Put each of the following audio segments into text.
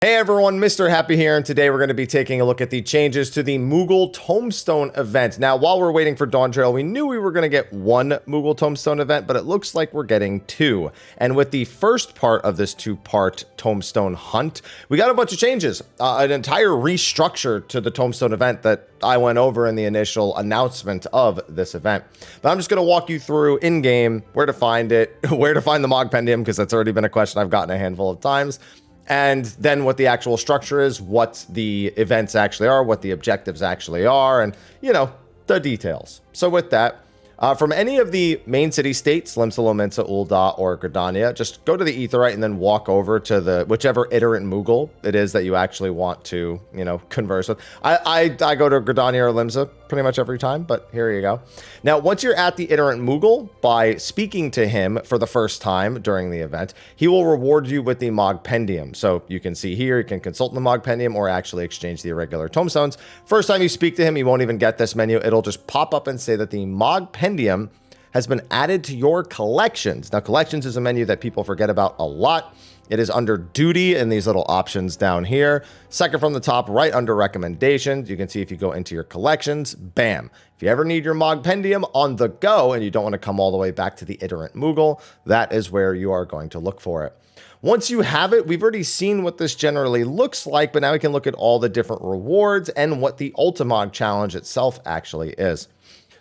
Hey everyone, Mr. Happy here, and today we're going to be taking a look at the changes to the Moogle Tombstone event. Now, while we're waiting for Dawn Trail, we knew we were going to get one Moogle Tombstone event, but it looks like we're getting two. And with the first part of this two-part Tombstone hunt, we got a bunch of changes. An entire restructure to the Tombstone event that I went over in the initial announcement of this event. But I'm just going to walk you through in-game where to find it, where to find the Mogpendium, because that's already been a question I've gotten a handful of times. And then what the actual structure is, what the events actually are, what the objectives actually are, and, you know, the details. So with that, from any of the main city states, Limsa, Lominsa, Ul'dah, or Gridania, just go to the Aetheryte and then walk over to the whichever iterant Moogle it is that you actually want to, you know, converse with. I go to Gridania or Limsa pretty much every time, but here you go. Now, once you're at the iterant Moogle, by speaking to him for the first time during the event, he will reward you with the Mogpendium. So you can see here, you can consult the Mogpendium or actually exchange the irregular tombstones. First time you speak to him, you won't even get this menu. It'll just pop up and say that the Mogpendium has been added to your collections. Now, collections is a menu that people forget about a lot. It is under duty in these little options down here. Second from the top, right under recommendations, you can see if you go into your collections, bam. If you ever need your Mogpendium on the go and you don't want to come all the way back to the iterant Moogle, that is where you are going to look for it. Once you have it, we've already seen what this generally looks like, but now we can look at all the different rewards and what the Ultimog challenge itself actually is.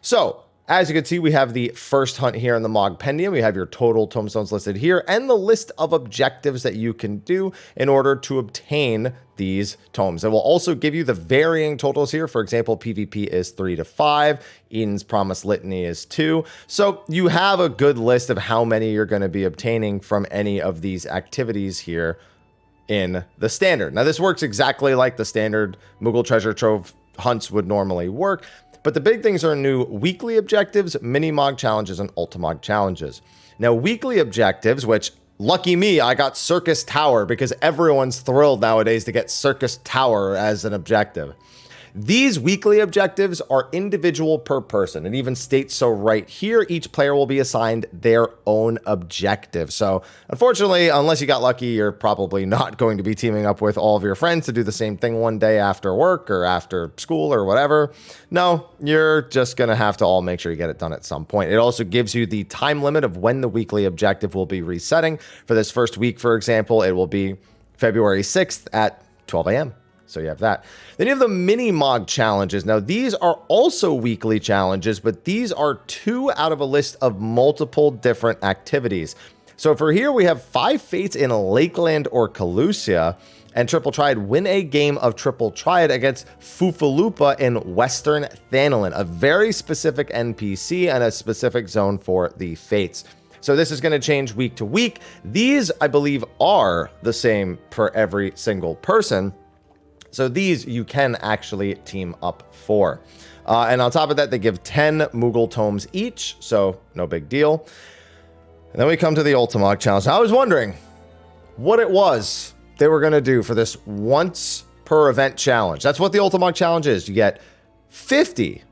So, as you can see, we have the first hunt here in the Mogpendium. We have your total tombstones listed here and the list of objectives that you can do in order to obtain these tomes. It will also give you the varying totals here. For example, PvP is 3 to 5. Eden's Promise Litany is 2. So you have a good list of how many you're going to be obtaining from any of these activities here in the standard. Now, this works exactly like the standard Moogle Treasure Trove hunts would normally work. But the big things are new weekly objectives, mini-mog challenges, and ultimog challenges. Now, weekly objectives, which, lucky me, I got Circus Tower because everyone's thrilled nowadays to get Circus Tower as an objective. These weekly objectives are individual per person. It even states so right here. Each player will be assigned their own objective. So unfortunately, unless you got lucky, you're probably not going to be teaming up with all of your friends to do the same thing one day after work or after school or whatever. No, you're just going to have to all make sure you get it done at some point. It also gives you the time limit of when the weekly objective will be resetting. For this first week, for example, it will be February 6th at 12 a.m. So you have that. Then you have the mini-mog challenges. Now, these are also weekly challenges, but these are 2 out of a list of multiple different activities. So for here, we have 5 fates in Lakeland or Calusia, and Triple Triad win a game of Triple Triad against Fufalupa in Western Thanolin, a very specific NPC and a specific zone for the fates. So this is going to change week to week. These, I believe, are the same for every single person. So these you can actually team up for. And on top of that, they give 10 Moogle tomes each, so no big deal. And then we come to the Ultimog challenge. Now, I was wondering what it was they were going to do for this once per event challenge. That's what the Ultimog challenge is. You get 50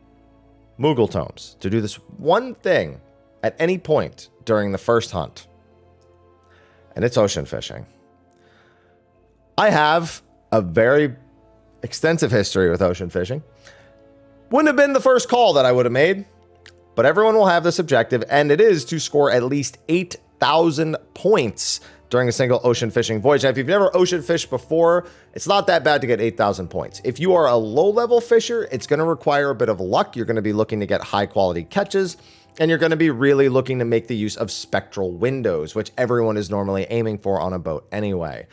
Moogle tomes to do this one thing at any point during the first hunt. And it's ocean fishing. I have a very extensive history with ocean fishing. Wouldn't have been the first call that I would have made, but everyone will have this objective, and it is to score at least 8,000 points during a single ocean fishing voyage. Now, if you've never ocean fished before, it's not that bad to get 8,000 points. If you are a low-level fisher, it's going to require a bit of luck. You're going to be looking to get high-quality catches, and you're going to be really looking to make the use of spectral windows, which everyone is normally aiming for on a boat anyway.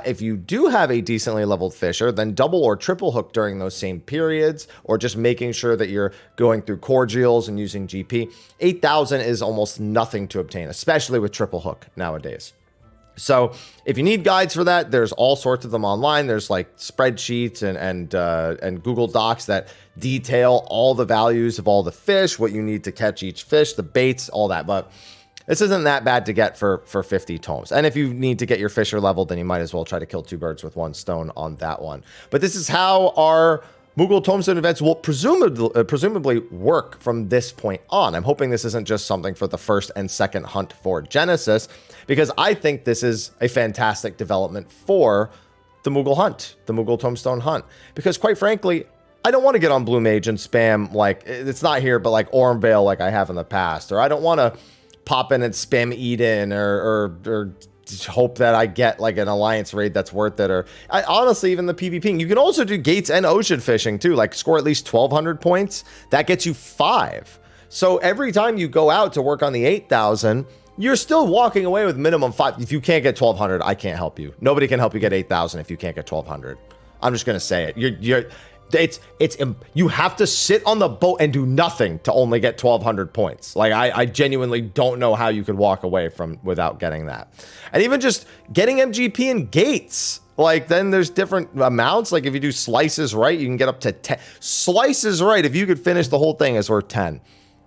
If you do have a decently leveled fisher, then double or triple hook during those same periods, or just making sure that you're going through cordials and using GP. 8,000 is almost nothing to obtain, especially with triple hook nowadays. So if you need guides for that, there's all sorts of them online. There's like spreadsheets and Google Docs that detail all the values of all the fish, what you need to catch each fish, the baits, all that. But this isn't that bad to get for 50 tomes. And if you need to get your fisher leveled, then you might as well try to kill 2 birds with 1 stone on that one. But this is how our Moogle Tombstone events will presumably work from this point on. I'm hoping this isn't just something for the first and second hunt for Genesis, because I think this is a fantastic development for the Moogle hunt, the Moogle Tombstone hunt. Because quite frankly, I don't want to get on Blue Mage and spam, like, it's not here, but like Ormvale like I have in the past. Or I don't want to pop in and spam Eden or hope that I get like an alliance raid that's worth it. Or honestly, even the PvPing. You can also do gates and ocean fishing too, like score at least 1,200 points. That gets you 5. So every time you go out to work on the 8,000, you're still walking away with minimum 5. If you can't get 1,200, I can't help you. Nobody can help you get 8,000 if you can't get 1,200. I'm just going to say it. You have to sit on the boat and do nothing to only get 1,200 points. Like, I genuinely don't know how you could walk away from without getting that. And even just getting MGP and gates. Like, then there's different amounts. Like, if you do slices right, you can get up to 10. Slices right, if you could finish the whole thing, is worth 10.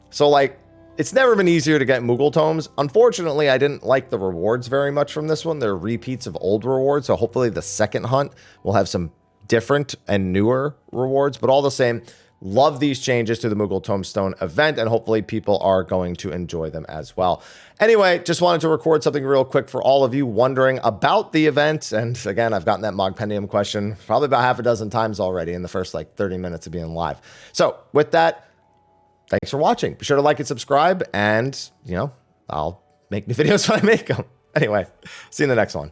So, like, it's never been easier to get Moogle Tomes. Unfortunately, I didn't like the rewards very much from this one. They're repeats of old rewards. So hopefully the second hunt will have some different and newer rewards. But all the same, love these changes to the Moogle Tombstone event. And hopefully people are going to enjoy them as well. Anyway, just wanted to record something real quick for all of you wondering about the event. And again, I've gotten that Mogpendium question probably about half a dozen times already in the first like 30 minutes of being live. So with that, thanks for watching. Be sure to like and subscribe, and, you know, I'll make new videos when I make them. Anyway, see you in the next one.